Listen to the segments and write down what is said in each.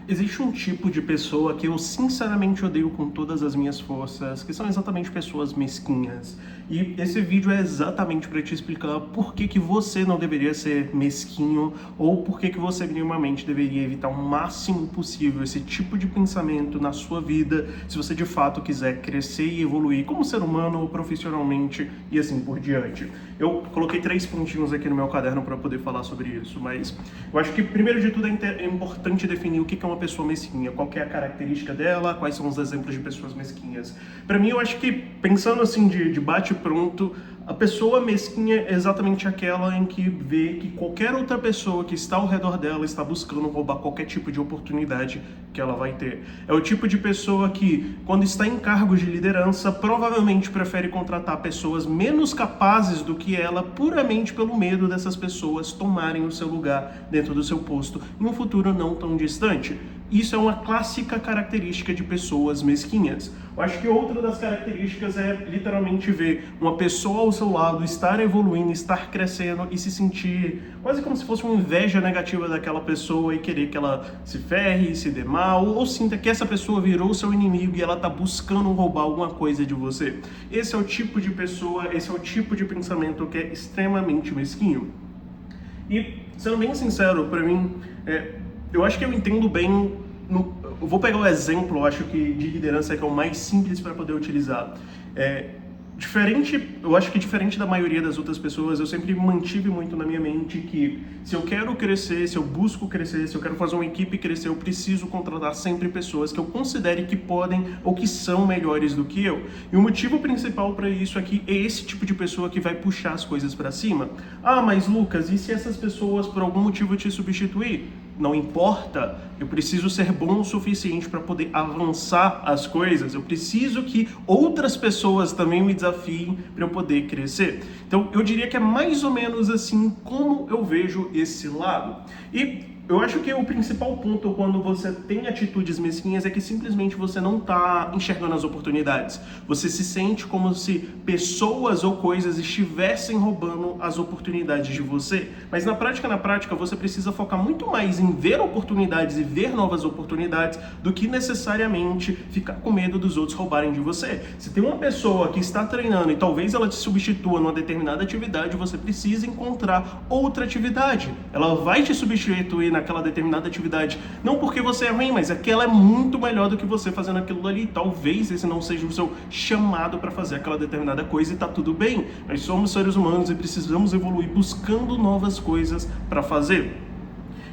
Existe um tipo de pessoa que eu sinceramente odeio com todas as minhas forças, que são exatamente pessoas mesquinhas. E esse vídeo é exatamente para te explicar por que que você não deveria ser mesquinho ou por que que você minimamente deveria evitar o máximo possível esse tipo de pensamento na sua vida, se você de fato quiser crescer e evoluir como ser humano ou profissionalmente e assim por diante. Eu coloquei 3 pontinhos aqui no meu caderno para poder falar sobre isso, mas eu acho que primeiro de tudo é importante definir o que é uma pessoa mesquinha, qual que é a característica dela, quais são os exemplos de pessoas mesquinhas. Para mim, eu acho que, pensando assim de bate-pronto, a pessoa mesquinha é exatamente aquela em que vê que qualquer outra pessoa que está ao redor dela está buscando roubar qualquer tipo de oportunidade que ela vai ter. É o tipo de pessoa que, quando está em cargos de liderança, provavelmente prefere contratar pessoas menos capazes do que ela, puramente pelo medo dessas pessoas tomarem o seu lugar dentro do seu posto em um futuro não tão distante. Isso é uma clássica característica de pessoas mesquinhas. Eu acho que outra das características é literalmente ver uma pessoa ao seu lado estar evoluindo, estar crescendo e se sentir quase como se fosse uma inveja negativa daquela pessoa e querer que ela se ferre, se dê mal, ou sinta que essa pessoa virou seu inimigo e ela está buscando roubar alguma coisa de você. Esse é o tipo de pessoa, esse é o tipo de pensamento que é extremamente mesquinho. E, sendo bem sincero, pra mim, eu acho que eu entendo bem. Eu vou pegar o exemplo, eu acho que de liderança que é o mais simples para poder utilizar. Eu acho que diferente da maioria das outras pessoas, eu sempre mantive muito na minha mente que se eu quero crescer, se eu busco crescer, se eu quero fazer uma equipe crescer, eu preciso contratar sempre pessoas que eu considere que podem ou que são melhores do que eu. E o motivo principal para isso é que é esse tipo de pessoa que vai puxar as coisas para cima. Ah, mas Lucas, e se essas pessoas por algum motivo te substituir? Não importa, eu preciso ser bom o suficiente para poder avançar as coisas, eu preciso que outras pessoas também me desafiem para eu poder crescer. Então, eu diria que é mais ou menos assim como eu vejo esse lado. E eu acho que o principal ponto quando você tem atitudes mesquinhas é que simplesmente você não está enxergando as oportunidades. Você se sente como se pessoas ou coisas estivessem roubando as oportunidades de você. Mas na prática, você precisa focar muito mais em ver oportunidades e ver novas oportunidades do que necessariamente ficar com medo dos outros roubarem de você. Se tem uma pessoa que está treinando e talvez ela te substitua numa determinada atividade, você precisa encontrar outra atividade. Ela vai te substituir naquela determinada atividade, não porque você é ruim, mas é que ela é muito melhor do que você fazendo aquilo ali. Talvez esse não seja o seu chamado para fazer aquela determinada coisa e tá tudo bem. Nós somos seres humanos e precisamos evoluir buscando novas coisas para fazer.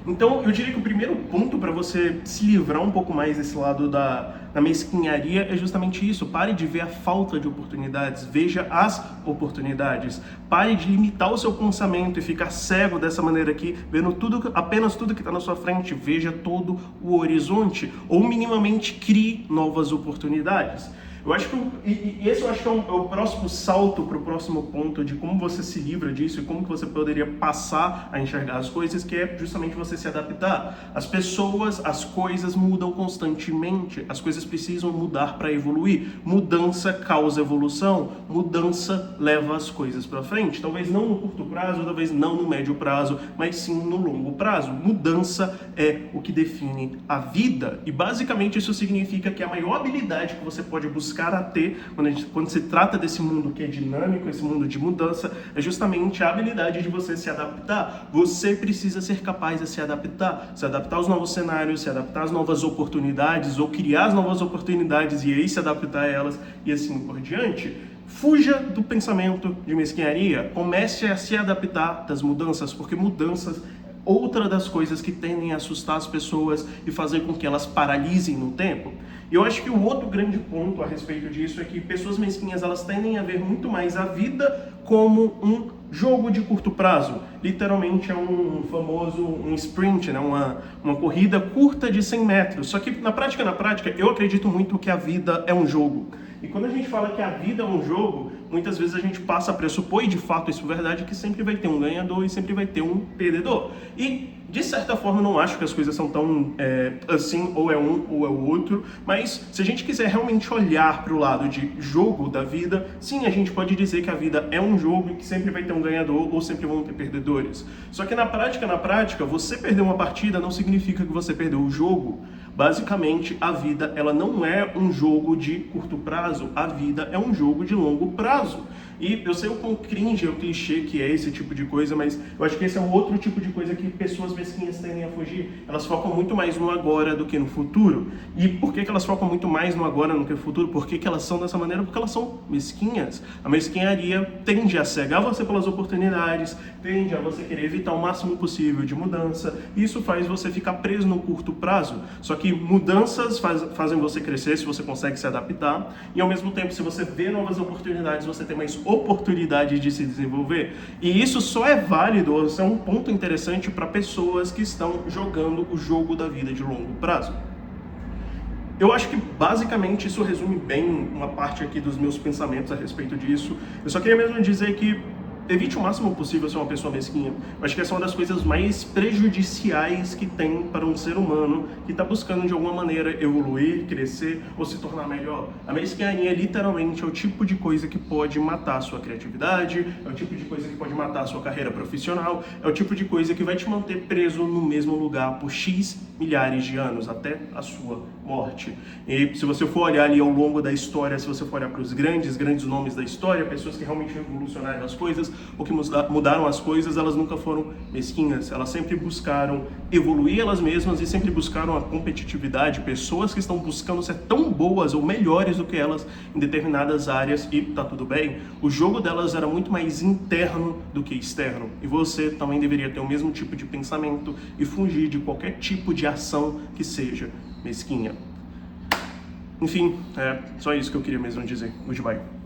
Então, eu diria que o primeiro ponto para você se livrar um pouco mais desse lado da mesquinharia é justamente isso. Pare de ver a falta de oportunidades, veja as oportunidades. Pare de limitar o seu pensamento e ficar cego dessa maneira aqui, vendo apenas tudo que está na sua frente. Veja todo o horizonte, ou minimamente crie novas oportunidades. Eu acho que esse eu acho que é o próximo salto para o próximo ponto de como você se livra disso e como que você poderia passar a enxergar as coisas, que é justamente você se adaptar. As pessoas, as coisas mudam constantemente, as coisas precisam mudar para evoluir. Mudança causa evolução, mudança leva as coisas para frente. Talvez não no curto prazo, talvez não no médio prazo, mas sim no longo prazo. Mudança é o que define a vida e basicamente isso significa que a maior habilidade que você pode buscar a ter quando se trata desse mundo que é dinâmico, esse mundo de mudança, é justamente a habilidade de você se adaptar. Você precisa ser capaz de se adaptar aos novos cenários, se adaptar às novas oportunidades ou criar as novas oportunidades e aí se adaptar a elas e assim por diante. Fuja do pensamento de mesquinharia, comece a se adaptar das mudanças, porque mudanças outra das coisas que tendem a assustar as pessoas e fazer com que elas paralisem no tempo. E eu acho que o outro grande ponto a respeito disso é que pessoas mesquinhas elas tendem a ver muito mais a vida como um jogo de curto prazo. Literalmente é um famoso sprint, né? uma corrida curta de 100 metros. Só que na prática, eu acredito muito que a vida é um jogo. E quando a gente fala que a vida é um jogo, muitas vezes a gente passa a pressupor, e de fato isso é verdade, que sempre vai ter um ganhador e sempre vai ter um perdedor. E, de certa forma, eu não acho que as coisas são tão assim, ou é um ou é o outro, mas se a gente quiser realmente olhar para o lado de jogo da vida, sim, a gente pode dizer que a vida é um jogo e que sempre vai ter um ganhador ou sempre vão ter perdedores. Só que na prática, você perder uma partida não significa que você perdeu o jogo. Basicamente, a vida ela não é um jogo de curto prazo, a vida é um jogo de longo prazo. E eu sei o quão cringe, o clichê que é esse tipo de coisa, mas eu acho que esse é um outro tipo de coisa que pessoas mesquinhas tendem a fugir. Elas focam muito mais no agora do que no futuro. E por que elas focam muito mais no agora do que no futuro? Por que elas são dessa maneira? Porque elas são mesquinhas. A mesquinharia tende a cegar você pelas oportunidades, tende a você querer evitar o máximo possível de mudança. E isso faz você ficar preso no curto prazo. Só que mudanças fazem você crescer se você consegue se adaptar. E ao mesmo tempo, se você vê novas oportunidades, você tem mais oportunidade de se desenvolver. E isso só é válido, isso é um ponto interessante para pessoas que estão jogando o jogo da vida de longo prazo. Eu acho que basicamente isso resume bem uma parte aqui dos meus pensamentos a respeito disso. Eu só queria mesmo dizer que evite o máximo possível ser uma pessoa mesquinha. Eu acho que essa é uma das coisas mais prejudiciais que tem para um ser humano que está buscando de alguma maneira evoluir, crescer ou se tornar melhor. A mesquinharia literalmente é o tipo de coisa que pode matar a sua criatividade, é o tipo de coisa que pode matar a sua carreira profissional, é o tipo de coisa que vai te manter preso no mesmo lugar por X milhares de anos, até a sua morte. E se você for olhar ali ao longo da história, se você for olhar para os grandes nomes da história, pessoas que realmente revolucionaram as coisas, ou que mudaram as coisas, elas nunca foram mesquinhas. Elas sempre buscaram evoluir elas mesmas e sempre buscaram a competitividade. Pessoas que estão buscando ser tão boas ou melhores do que elas em determinadas áreas e tá tudo bem. O jogo delas era muito mais interno do que externo. E você também deveria ter o mesmo tipo de pensamento e fugir de qualquer tipo de ação que seja mesquinha. Enfim, é só isso que eu queria mesmo dizer. Goodbye.